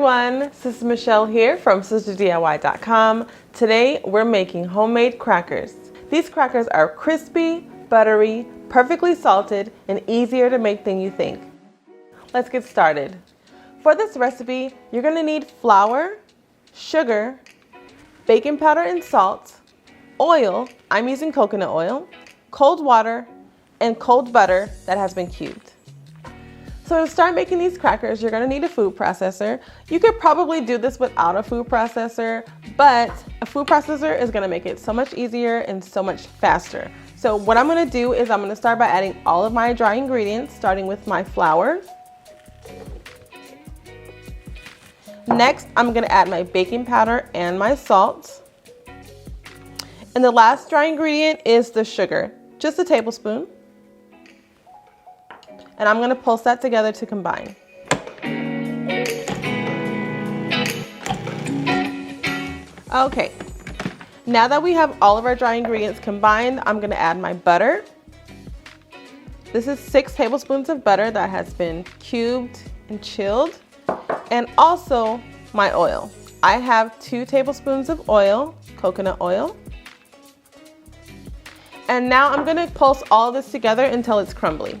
everyone, Sister Michelle here from SisterDIY.com. Today we're making homemade crackers. These crackers are crispy, buttery, perfectly salted, and easier to make than you think. Let's get started. For this recipe, you're going to need flour, sugar, baking powder and salt, oil, I'm using coconut oil, cold water, and cold butter that has been cubed. So to start making these crackers, you're going to need a food processor. You could probably do this without a food processor, but a food processor is going to make it so much easier and so much faster. So what I'm going to do is I'm going to start by adding all of my dry ingredients, starting with my flour. Next, I'm going to add my baking powder and my salt. And the last dry ingredient is the sugar, just a tablespoon. And I'm going to pulse that together to combine. Okay, now that we have all of our dry ingredients combined, I'm going to add my butter. This is 6 tablespoons of butter that has been cubed and chilled. And also my oil. I have 2 tablespoons of oil, coconut oil. And now I'm going to pulse all this together until it's crumbly.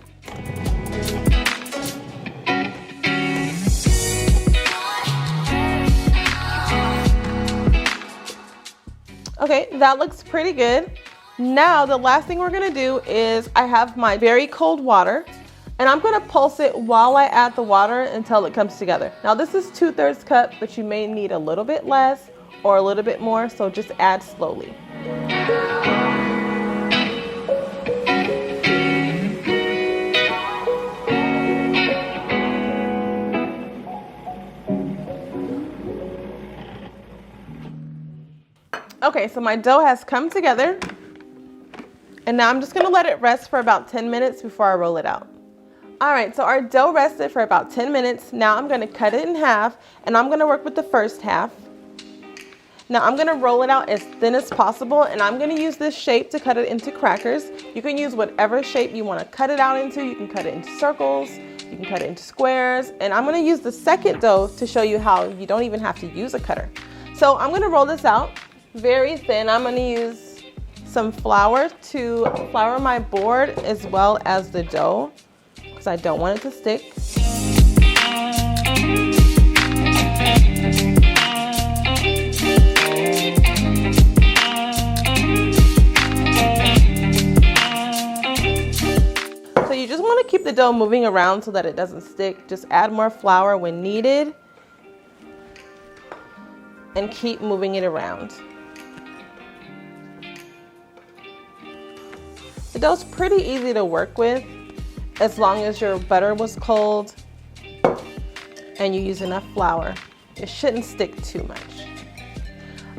Okay, that looks pretty good. Now the last thing we're gonna do is I have my very cold water and I'm gonna pulse it while I add the water until it comes together. Now this is 2/3 cup, but you may need a little bit less or a little bit more, so just add slowly. Okay, so my dough has come together, and now I'm just gonna let it rest for about 10 minutes before I roll it out. All right, so our dough rested for about 10 minutes. Now I'm gonna cut it in half, and I'm gonna work with the first half. Now I'm gonna roll it out as thin as possible, and I'm gonna use this shape to cut it into crackers. You can use whatever shape you wanna cut it out into. You can cut it into circles, you can cut it into squares, and I'm gonna use the second dough to show you how you don't even have to use a cutter. So I'm gonna roll this out very thin. I'm going to use some flour to flour my board as well as the dough because I don't want it to stick. So you just want to keep the dough moving around so that it doesn't stick. Just add more flour when needed and keep moving it around. The dough's pretty easy to work with as long as your butter was cold and you use enough flour. It shouldn't stick too much.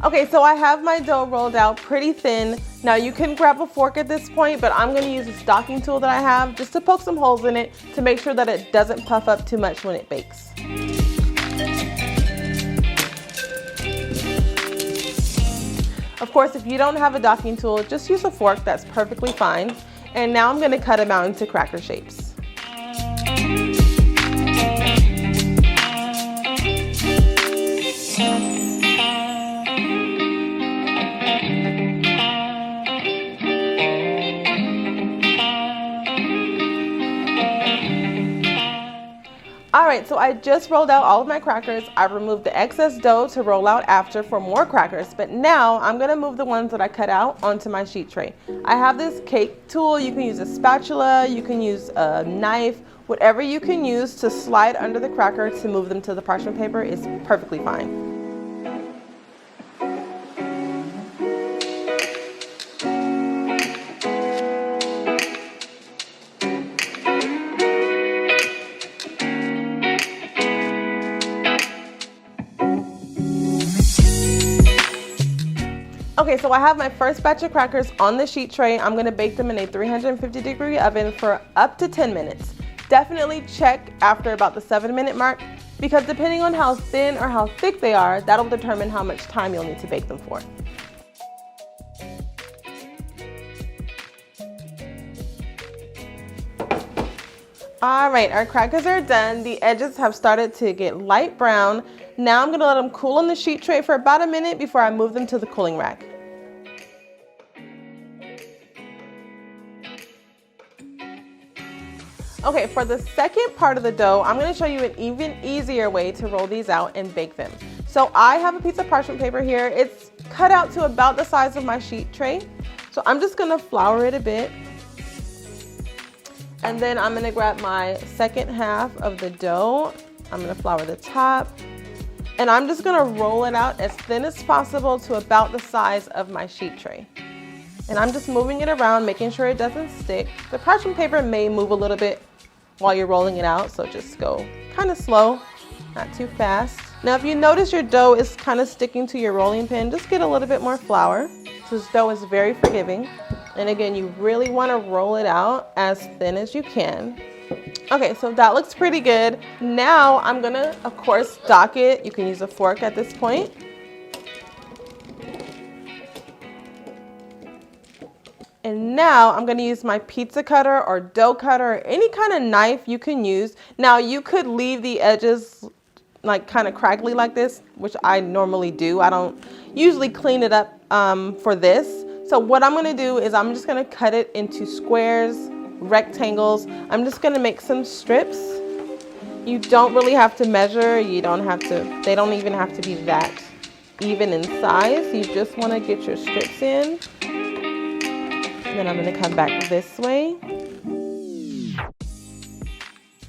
Okay, so I have my dough rolled out pretty thin. Now you can grab a fork at this point, but I'm going to use a stocking tool that I have just to poke some holes in it to make sure that it doesn't puff up too much when it bakes. Of course, if you don't have a docking tool, just use a fork, that's perfectly fine. And now I'm going to cut them out into cracker shapes. Alright, so I just rolled out all of my crackers. I removed the excess dough to roll out after for more crackers, but now I'm going to move the ones that I cut out onto my sheet tray. I have this cake tool. You can use a spatula, you can use a knife, whatever you can use to slide under the cracker to move them to the parchment paper is perfectly fine. Okay, so I have my first batch of crackers on the sheet tray. I'm going to bake them in a 350-degree oven for up to 10 minutes. Definitely check after about the 7-minute mark because depending on how thin or how thick they are, that'll determine how much time you'll need to bake them for. All right, our crackers are done. The edges have started to get light brown. Now I'm gonna let them cool on the sheet tray for about a minute before I move them to the cooling rack. Okay, for the second part of the dough, I'm gonna show you an even easier way to roll these out and bake them. So I have a piece of parchment paper here. It's cut out to about the size of my sheet tray. So I'm just gonna flour it a bit. And then I'm gonna grab my second half of the dough. I'm gonna flour the top. And I'm just gonna roll it out as thin as possible to about the size of my sheet tray. And I'm just moving it around, making sure it doesn't stick. The parchment paper may move a little bit while you're rolling it out, so just go kind of slow, not too fast. Now, if you notice your dough is kind of sticking to your rolling pin, just get a little bit more flour. This dough is very forgiving. And again, you really want to roll it out as thin as you can. Okay, so that looks pretty good. Now I'm gonna, of course, dock it. You can use a fork at this point. And now I'm gonna use my pizza cutter or dough cutter or any kind of knife you can use. Now you could leave the edges like kind of crackly like this, which I normally do. I don't usually clean it up for this. So what I'm gonna do is I'm just gonna cut it into squares, rectangles. I'm just gonna make some strips. You don't really have to measure. You don't have to, they don't even have to be that even in size. You just wanna get your strips in. Then I'm gonna come back this way.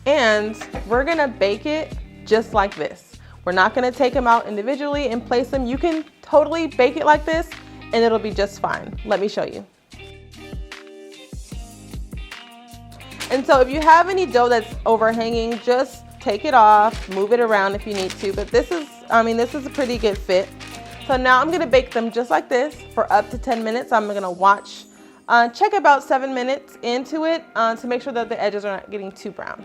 And we're gonna bake it just like this. We're not gonna take them out individually and place them. You can totally bake it like this and it'll be just fine. Let me show you. And so if you have any dough that's overhanging, just take it off, move it around if you need to. But this is a pretty good fit. So now I'm gonna bake them just like this for up to 10 minutes. I'm gonna watch. Check about 7 minutes into it to make sure that the edges are not getting too brown.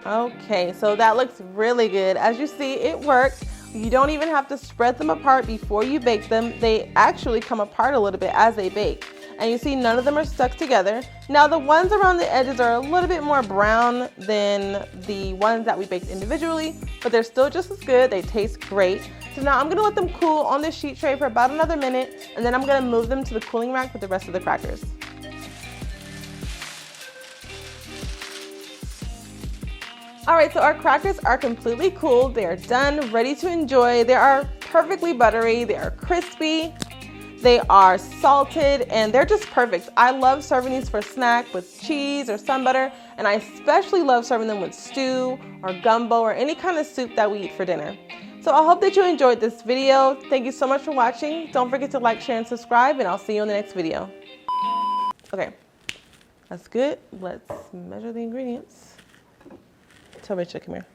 Okay, so that looks really good. As you see, it worked. You don't even have to spread them apart before you bake them. They actually come apart a little bit as they bake. And you see none of them are stuck together. Now the ones around the edges are a little bit more brown than the ones that we baked individually, but they're still just as good. They taste great. So now I'm gonna let them cool on this sheet tray for about another minute, and then I'm gonna move them to the cooling rack with the rest of the crackers. All right, so our crackers are completely cooled. They are done, ready to enjoy. They are perfectly buttery, they are crispy. They are salted and they're just perfect. I love serving these for snack with cheese or sun butter, and I especially love serving them with stew or gumbo or any kind of soup that we eat for dinner. So I hope that you enjoyed this video. Thank you so much for watching. Don't forget to like, share, and subscribe, and I'll see you in the next video. Okay, that's good. Let's measure the ingredients. Tell Rachel, come here.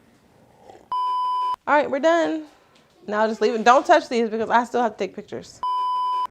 All right, we're done. Now just leave it. Don't touch these because I still have to take pictures.